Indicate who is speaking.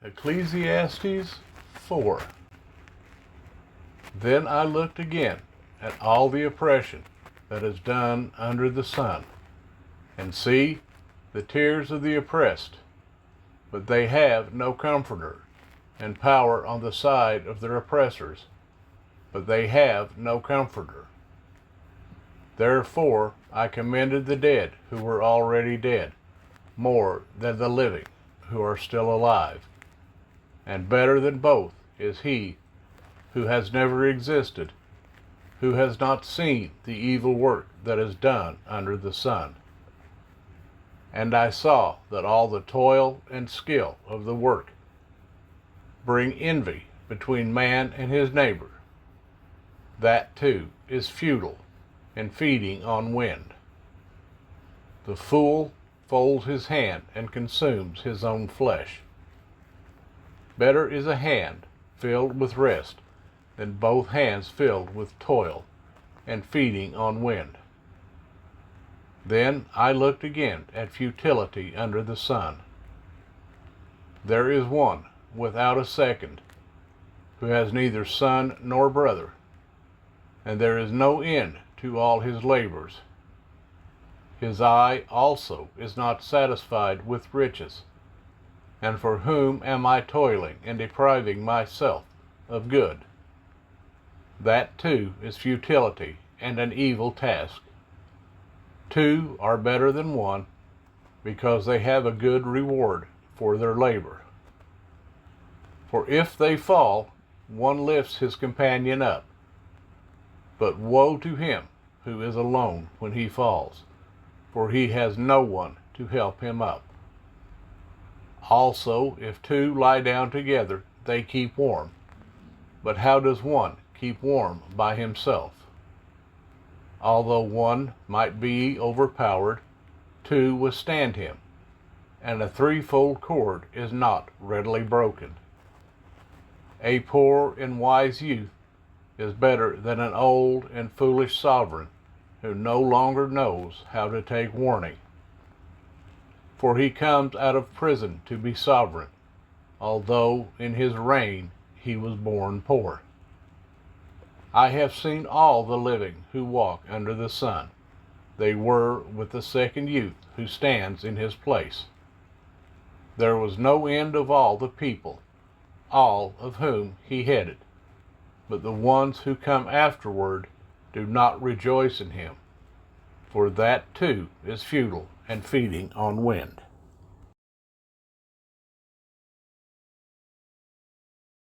Speaker 1: Ecclesiastes 4. Then I looked again at all the oppression that is done under the sun, and see the tears of the oppressed, but they have no comforter, and power on the side of their oppressors, but they have no comforter. Therefore I commended the dead who were already dead, more than the living who are still alive. And better than both is he who has never existed, who has not seen the evil work that is done under the sun. And I saw that all the toil and skill of the work bring envy between man and his neighbor. That too is futile and feeding on wind. The fool folds his hand and consumes his own flesh. Better is a hand filled with rest than both hands filled with toil and feeding on wind. Then I looked again at futility under the sun. There is one without a second, who has neither son nor brother, and there is no end to all his labors. His eye also is not satisfied with riches. And for whom am I toiling and depriving myself of good? That too is futility and an evil task. Two are better than one, because they have a good reward for their labor. For if they fall, one lifts his companion up. But woe to him who is alone when he falls, for he has no one to help him up. Also, if two lie down together, they keep warm. But how does one keep warm by himself? Although one might be overpowered, two withstand him, and a threefold cord is not readily broken. A poor and wise youth is better than an old and foolish sovereign who no longer knows how to take warning. For he comes out of prison to be sovereign, although in his reign he was born poor. I have seen all the living who walk under the sun. They were with the second youth who stands in his place. There was no end of all the people, all of whom he headed. But the ones who come afterward do not rejoice in him, for that too is futile and feeding on wind.